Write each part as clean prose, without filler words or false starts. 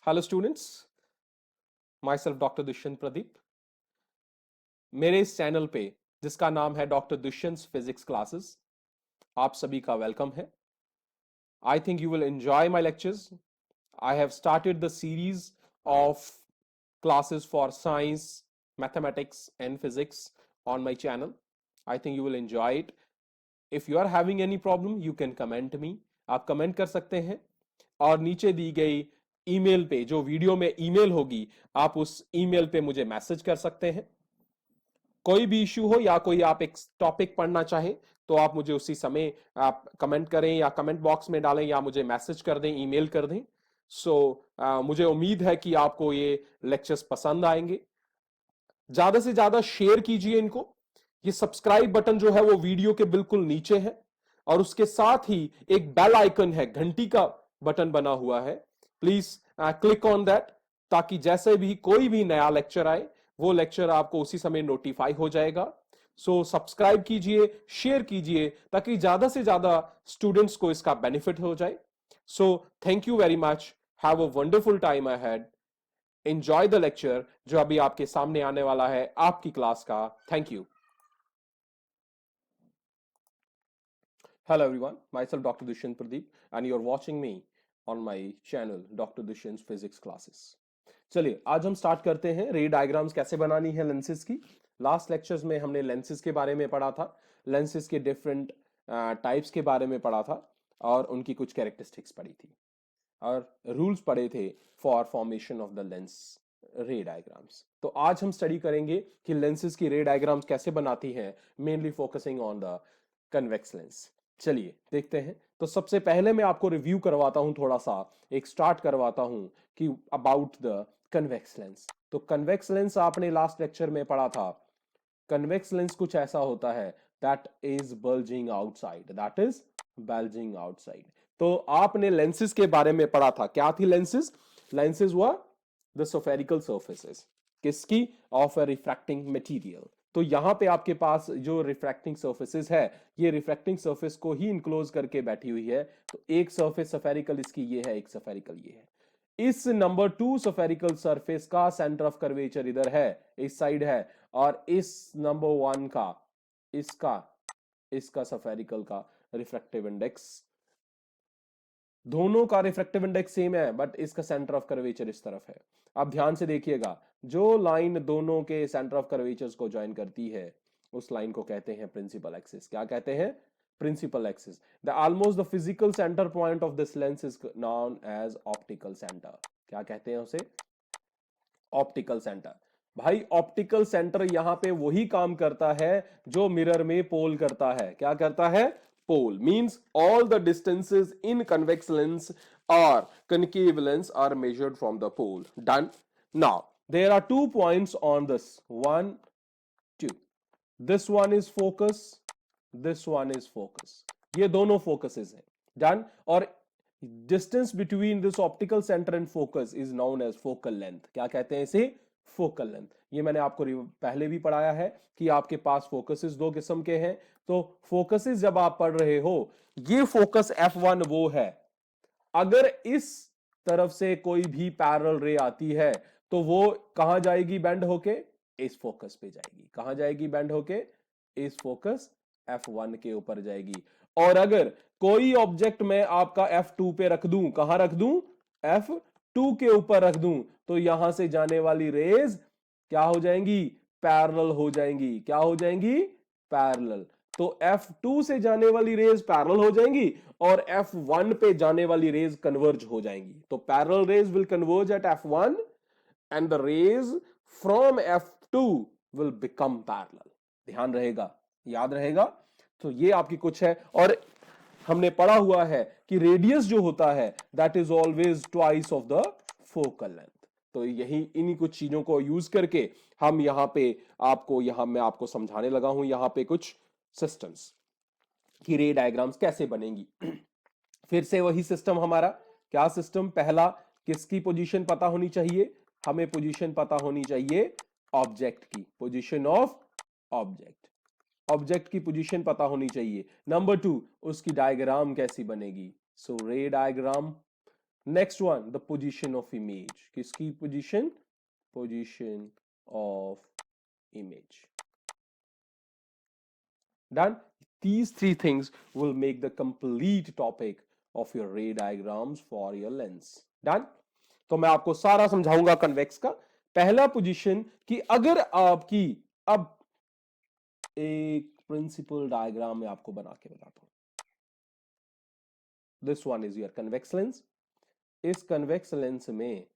Hello students, my self doctor Dushyant Pradeep. मेरे इस channel पे जिसका नाम है डॉक्टर दुष्यंत फिजिक्स क्लासेस, आप सभी का वेलकम है। I think you will enjoy my lectures. I have started the series of classes for science, mathematics and physics on my channel. I think you will enjoy it. If you are having any problem, you can comment me. आप comment कर सकते हैं और नीचे दी गई email पे, जो video में ईमेल होगी, आप उस ईमेल पे मुझे मैसेज कर सकते हैं। कोई भी इश्यू हो या कोई आप एक टॉपिक पढ़ना चाहें तो आप मुझे उसी समय आप कमेंट करें या कमेंट बॉक्स में डालें या मुझे मैसेज कर दें, ईमेल कर दें। मुझे उम्मीद है कि आपको ये लेक्चर्स पसंद आएंगे। ज्यादा से ज्यादा शेयर कीजिए इनको। ये सब्सक्राइब बटन जो है वो वीडियो के बिल्कुल नीचे है और उसके साथ ही एक बेल आइकन है, घंटी का बटन बना हुआ है। प्लीज क्लिक ऑन दैट, ताकि जैसे भी कोई भी नया लेक्चर आए वो लेक्चर आपको उसी समय नोटिफाई हो जाएगा। सब्सक्राइब कीजिए, शेयर कीजिए, ताकि ज्यादा से ज्यादा स्टूडेंट्स को इसका बेनिफिट हो जाए। Thank you very much. Have a wonderful time ahead. Enjoy the lecture जो अभी आपके सामने आने वाला है आपकी क्लास का। Thank you. Hello everyone, myself Dr. Dushyant Pradeep and you're watching me on my channel Dr. Dushyant's Physics Classes. चलिए आज हम स्टार्ट करते हैं रे डायग्राम्स कैसे बनानी है लेंसेज की। लास्ट लेक्चर्स में हमने लेंसेज के बारे में पढ़ा था, लेंसेज के डिफरेंट टाइप्स के बारे में पढ़ा था और उनकी कुछ कैरेक्टरिस्टिक्स पढ़ी थी और रूल्स पढ़े थे for formation of the lens रे डायग्राम्स। तो आज हम स्टडी करेंगे कि लेंसेज की रे डायग्राम्स कैसे बनाती हैं, mainly focusing on the convex lens. चलिए देखते हैं। तो सबसे पहले मैं आपको रिव्यू करवाता हूं, थोड़ा सा एक स्टार्ट करवाता हूं कि अबाउट द कन्वेक्स लेंस। तो कन्वेक्स लेंस आपने लास्ट लेक्चर में पढ़ा था। कन्वेक्स लेंस कुछ ऐसा होता है, that is bulging outside, that is bulging outside. तो आपने लेंसेज के बारे में पढ़ा था। क्या थी lenses? Lenses were the spherical surfaces, किसकी? Of a refracting material. तो यहां पे आपके पास जो रिफ्रैक्टिंग सर्फेसेस है, ये रिफ्रैक्टिंग सर्फेस को ही इनक्लोज करके बैठी हुई है। तो एक सर्फेस स्फेरिकल इसकी ये है, एक स्फेरिकल ये है। इस नंबर 2 स्फेरिकल सरफेस का सेंटर ऑफ कर्वेचर इधर है, इस साइड है, और इस नंबर 1 का, इसका स्फेरिकल का रिफ्रैक्टिव इंडेक्स, दोनों का रिफ्रैक्टिव इंडेक्स सेम है, बट इसका सेंटर ऑफ कर्वेचर इस तरफ है। अब ध्यान से देखिएगा, जो लाइन दोनों के सेंटर ऑफ कर्वेचर्स को ज्वाइन करती है उस लाइन को कहते हैं प्रिंसिपल एक्सिस। क्या कहते हैं? Principal axis. The almost the physical centre point of this lens is known as optical centre. क्या कहते हैं उसे? Optical centre. भाई ऑप्टिकल सेंटर यहां पे वही काम करता है जो मिरर में पोल करता है। क्या करता है? Pole. Means all the distances in convex lens or concave lens are measured from the pole. Done. Now there are 2 points on this. 1, 2. This one is focus, this one is focus. ये दोनों focuses हैं। Done. और distance between this optical center and focus is known as focal length. क्या कहते हैं इसे? focal length. ये मैंने आपको पहले भी पढ़ाया है कि आपके पास फोकसेस दो किस्म के हैं। तो फोकसेस जब आप पढ़ रहे हो, ये फोकस F1 वो है, अगर इस तरफ से कोई भी पैरेलल रे आती है तो वो कहां जाएगी? बैंड होके इस फोकस पे जाएगी। कहां जाएगी? बैंड होके इस फोकस F1 के ऊपर जाएगी। और अगर कोई ऑब्जेक्ट मैं आपका F2 पे रख दूं, कहां रख दूं? F2 के ऊपर रख दूं, तो यहां से जाने वाली रेज क्या हो जाएंगी? पैरेलल हो जाएंगी। क्या हो जाएंगी? पैरेलल। तो F2 से जाने वाली रेज पैरेलल हो जाएंगी और F1 पे जाने वाली रेज कन्वर्ज हो जाएंगी। तो parallel rays will converge at F1 and the rays from F2 will become parallel. ध्यान रहेगा, याद रहेगा। तो ये आपकी कुछ है। और हमने पढ़ा हुआ है कि रेडियस जो होता है that is always twice of the focal length. तो यही इन्हीं कुछ चीजों को यूज करके हम यहां पे मैं आपको समझाने लगा हूं यहां पे कुछ सिस्टम्स की रे डायग्राम्स कैसे बनेंगी। फिर से वही सिस्टम हमारा। क्या सिस्टम? पहला, किसकी पोजीशन पता होनी चाहिए? हमें पोजीशन पता होनी चाहिए ऑब्जेक्ट की, पोजीशन ऑफ ऑब्जेक्ट। ऑब्जेक्ट की पोजीशन पता होनी चाहिए। नंबर 2, उसकी डायग्राम कैसी बनेगी? So ray diagram next one, the position of image. किसकी position? Position of image. Done. These three things will make the complete topic of your ray diagrams for your lens. Done? तो मैं आपको सारा समझाऊंगा convex का। पहला position कि अगर आपकी, अब एक प्रिंसिपल डायग्राम में आपको बना के बताता हूं। This one is your convex lens. इस कन्वेक्स लेंस में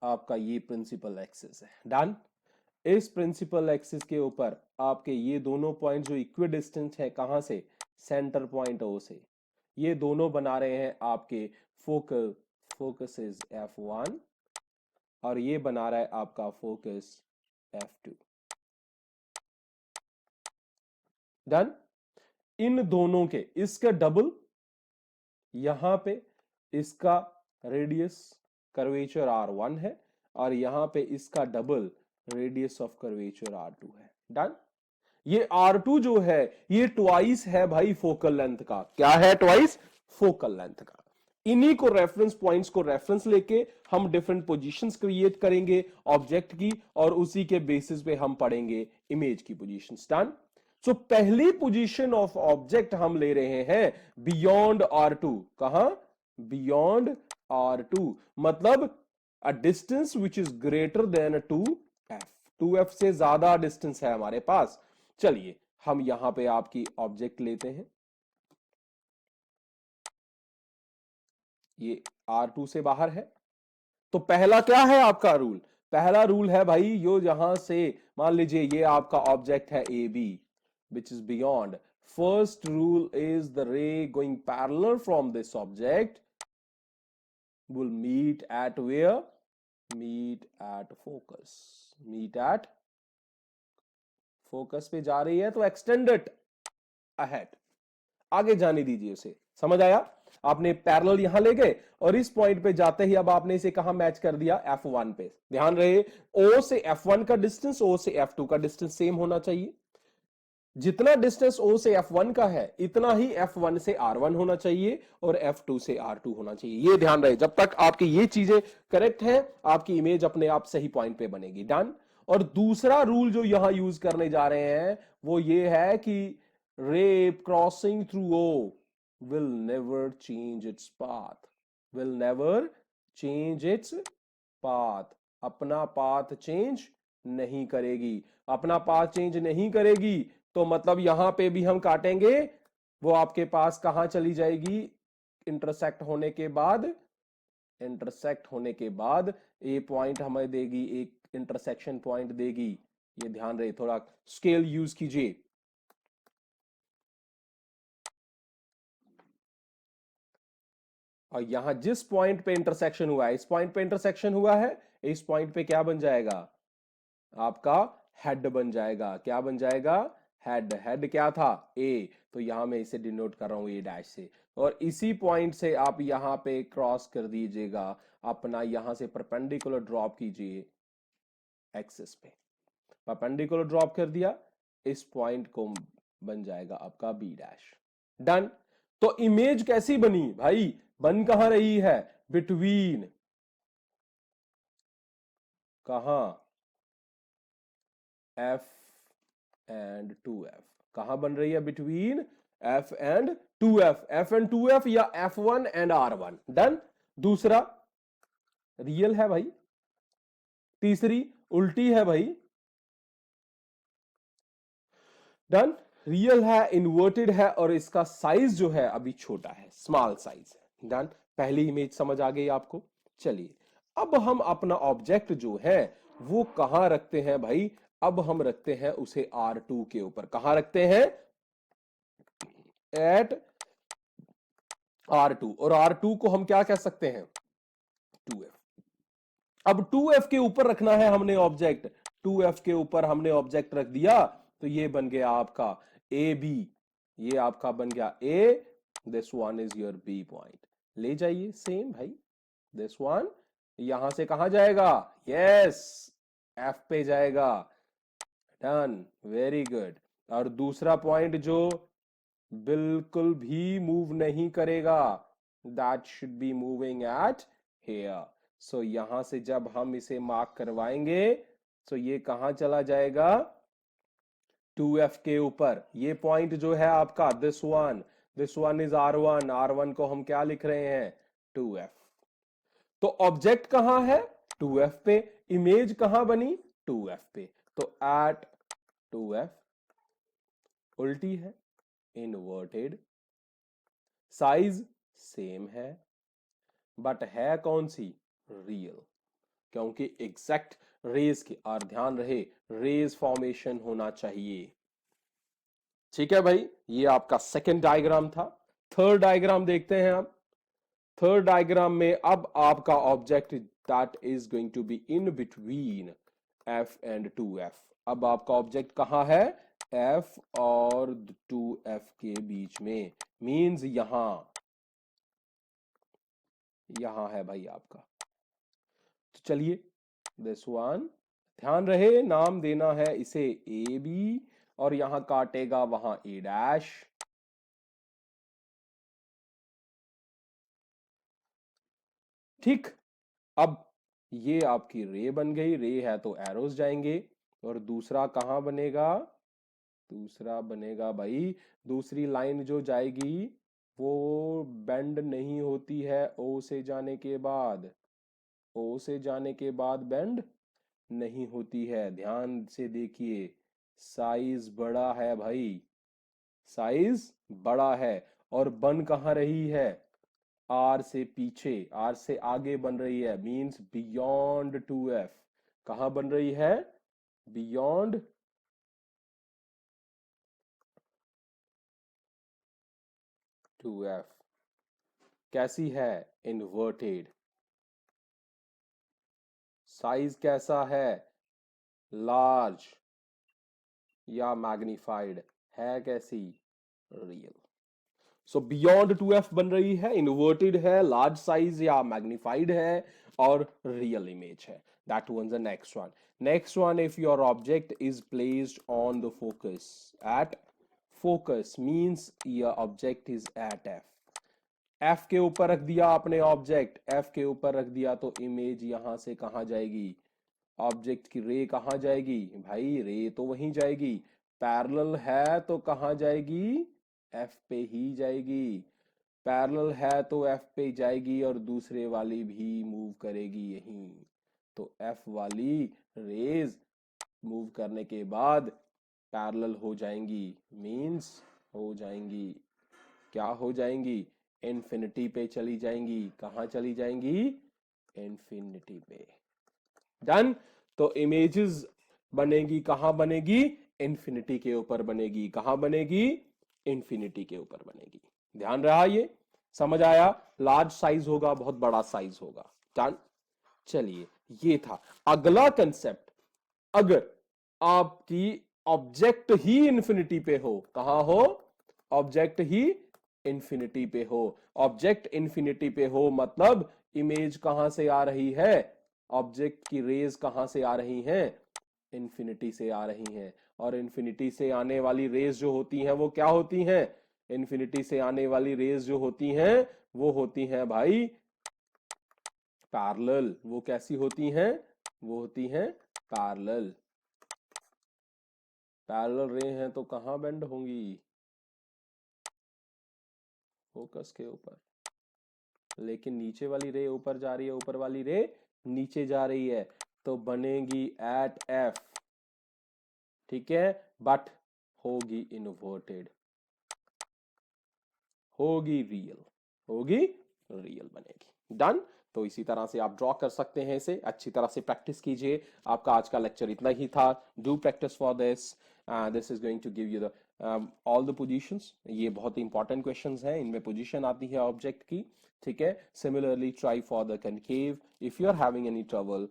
आपका ये प्रिंसिपल एक्सिस है। डन। इस प्रिंसिपल एक्सिस के ऊपर आपके ये दोनों पॉइंट जो इक्विडिस्टेंट है, कहां से? सेंटर पॉइंट ओ से। ये दोनों बना रहे हैं आपके फोकल, फोकस इज F1, और ये बना रहा है आपका फोकस F2। डन। इन दोनों के, इसका डबल यहां पे, इसका रेडियस कर्वेचर R1 है, और यहां पे इसका double radius of curvature R2 है। डन। ये R2 जो है ये ट्वाइस है भाई फोकल लेंथ का। क्या है? ट्वाइस फोकल लेंथ का। इन्हीं को रेफरेंस पॉइंट्स को रेफरेंस लेके हम डिफरेंट पोजीशंस क्रिएट करेंगे ऑब्जेक्ट की, और उसी के बेसिस पे हम पढ़ेंगे इमेज की पोजीशंस। डन। सो पहली पोजीशन ऑफ ऑब्जेक्ट हम ले रहे हैं बियॉन्ड R2। कहां? बियॉन्ड R2, मतलब a distance which is greater than 2f। 2f से ज्यादा डिस्टेंस है हमारे पास। चलिए हम यहां पे आपकी ऑब्जेक्ट लेते हैं। ये R2 से बाहर है, तो पहला क्या है आपका रूल? पहला रूल है भाई, यो यहां से मान लीजिए ये आपका ऑब्जेक्ट है A B which is beyond. First rule is the ray going parallel from this object will meet at where? Meet at focus। meet at focus पे जा रही है तो extend it ahead, आगे जाने दीजिए उसे। समझ आया? आपने पैरेलल यहां ले गए और इस पॉइंट पे जाते ही अब आपने इसे कहां मैच कर दिया? F1 पे। ध्यान रहे O से F1 का डिस्टेंस, O से F2 का डिस्टेंस सेम होना चाहिए। जितना डिस्टेंस O से F1 का है इतना ही F1 से R1 होना चाहिए और F2 से R2 होना चाहिए। ये ध्यान रहे, जब तक आपकी ये चीजें करेक्ट है आपकी इमेज अपने आप सही पॉइंट पे बनेगी। डन। और दूसरा रूल जो यहां यूज करने जा रहे हैं वो ये है कि रे crossing through O will never change its path, will never change its path। अपना पाथ चेंज नहीं करेगी। अपना पाथ चेंज नहीं करेगी तो मतलब यहां पे भी हम काटेंगे, वो आपके पास कहां चली जाएगी? इंटरसेक्ट होने के बाद, इंटरसेक्ट होने के बाद ए पॉइंट हमें देगी, एक इंटरसेक्शन पॉइंट देगी। ये ध्यान रहे, थोड़ा स्केल यूज कीजिए। और यहां जिस पॉइंट पे इंटरसेक्शन हुआ है, इस पॉइंट पे इंटरसेक्शन हुआ है, इस पॉइंट पे क्या बन जाएगा? आपका हेड बन जाएगा। क्या बन जाएगा? हेड। हेड क्या था? ए, तो यहां मैं इसे डिनोट कर रहा हूं ए डैश से, और इसी पॉइंट से आप यहां पे क्रॉस कर दीजिएगा अपना, यहां से परपेंडिकुलर ड्रॉप कीजिए एक्सिस पे। परपेंडिकुलर ड्रॉप कर दिया, इस पॉइंट को बन जाएगा आपका बी डैश। डन। तो इमेज कैसी बनी भाई? बन कहां रही है? बिटवीन, कहां? F and 2F। कहां बन रही है? Between F and 2F। F and 2F या F1 एंड R1। डन। दूसरा रियल है भाई, तीसरी उल्टी है भाई। डन। रियल है, इन्वर्टेड है, और इसका साइज जो है अभी छोटा है, स्मॉल साइज है। डन। पहली इमेज समझ आ गई आपको। चलिए अब हम अपना ऑब्जेक्ट जो है वो कहां रखते हैं भाई? अब हम रखते हैं उसे R2 के ऊपर। कहां रखते हैं? Eight R2। और R2 को हम क्या कह सकते हैं? 2F। अब 2F के ऊपर रखना है हमने ऑब्जेक्ट। 2F के ऊपर हमने ऑब्जेक्ट रख दिया तो ये बन गया आपका ए बी। ये आपका बन गया A, this one is your B point. ले जाइए सेम भाई, दिस वन यहां से कहां जाएगा? यस, एफ पे जाएगा। Done, very good. और दूसरा पॉइंट जो बिल्कुल भी मूव नहीं करेगा, that should be moving at here. So यहां से जब हम इसे मार्क करवाएंगे तो ये कहां चला जाएगा 2f के ऊपर। ये पॉइंट जो है आपका this one is r1, r1 को हम क्या लिख रहे हैं 2f। तो ऑब्जेक्ट कहां है 2f पे, इमेज कहां बनी 2f पे, तो एट 2f उल्टी है इनवर्टेड, साइज सेम है, बट है कौन सी रियल, क्योंकि एग्जैक्ट रेज की, और ध्यान रहे रेज फॉर्मेशन होना चाहिए। ठीक है भाई, ये आपका सेकंड डायग्राम था। थर्ड डायग्राम देखते हैं आप। थर्ड डायग्राम में अब आपका object that is going to be in between f and 2f। अब आपका ऑब्जेक्ट कहां है f और 2f के बीच में, मींस यहां है भाई आपका। तो चलिए दिस वन, ध्यान रहे नाम देना है इसे ए बी, और यहां काटेगा वहां ए डैश। ठीक, अब ये आपकी रे बन गई, रे है तो एरोस जाएंगे, और दूसरा कहां बनेगा, दूसरा बनेगा भाई, दूसरी लाइन जो जाएगी वो बेंड नहीं होती है ओ से जाने के बाद, ओ से जाने के बाद बेंड नहीं होती है। ध्यान से देखिए, साइज बड़ा है भाई, साइज बड़ा है, और बन कहां रही है आर से पीछे, आर से आगे बन रही है, मींस बियॉन्ड 2f। कहां बन रही है बियॉन्ड 2f। कैसी है इनवर्टेड, साइज कैसा है लार्ज या मैग्नीफाइड, है कैसी रियल। सो बियॉन्ड 2f बन रही है, इन्वर्टेड है, लार्ज साइज या मैग्नीफाइड है, और रियल इमेज है। That one the next one. Next one, if your object is placed on the focus, at focus means your object is at f। f के ऊपर रख दिया आपने ऑब्जेक्ट, f के ऊपर रख दिया तो इमेज यहां से कहां जाएगी, ऑब्जेक्ट की रे कहां जाएगी भाई, रे तो वहीं जाएगी, पैरेलल है तो कहां जाएगी f पे ही जाएगी, पैरेलल है तो f पे जाएगी, और दूसरे वाली भी मूव करेगी यहीं। तो f वाली रेज मूव करने के बाद पैरेलल हो जाएंगी, मींस हो जाएंगी, क्या हो जाएंगी इन्फिनिटी पे चली जाएंगी। कहां चली जाएंगी इन्फिनिटी पे। डन। तो इमेजेस बनेगी कहां बनेगी इन्फिनिटी के ऊपर बनेगी, कहां बनेगी इन्फिनिटी के ऊपर बनेगी। ध्यान रहा, ये समझ आया, लार्ज साइज होगा, बहुत बड़ा साइज होगा। डन। चलिए, ये था अगला कंसेप्ट। अगर आपकी ऑब्जेक्ट ही इन्फिनिटी पे हो, कहां हो ऑब्जेक्ट ही इन्फिनिटी पे हो, ऑब्जेक्ट इन्फिनिटी पे हो मतलब इमेज कहां से आ रही है, ऑब्जेक्ट की रेज कहां से आ रही हैं इन्फिनिटी से आ रही हैं, और इन्फिनिटी से आने वाली रेज जो होती हैं वो क्या होती हैं, इन्फिनिटी से आने वाली रेज जो होती हैं वो होती हैं भाई पैरेलल। वो कैसी होती हैं, वो होती हैं पैरेलल। पैरेलल रे हैं तो कहां बेंड होंगी फोकस के ऊपर, लेकिन नीचे वाली रे ऊपर जा रही है, ऊपर वाली रे नीचे जा रही है, तो बनेगी एट f। ठीक है, बट होगी इनवर्टेड, होगी रियल, होगी रियल बनेगी। डन। तो इसी तरह से आप ड्रॉ कर सकते हैं इसे, अच्छी तरह से प्रैक्टिस कीजिए। आपका आज का लेक्चर इतना ही था। Do practice for this, this is going to give you the all the positions. ये बहुत ही इंपॉर्टेंट क्वेश्चंस हैं, इनमें पोजीशन आती है ऑब्जेक्ट की। ठीक है, similarly try for the concave. If you are having any trouble,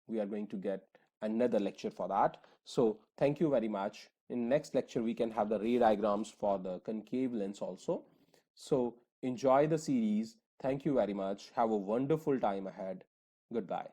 we are going to get another lecture for that. So thank you very much. In next lecture we can have the ray diagrams for the concave lens also. So enjoy the series. Thank you very much. Have a wonderful time ahead. Goodbye.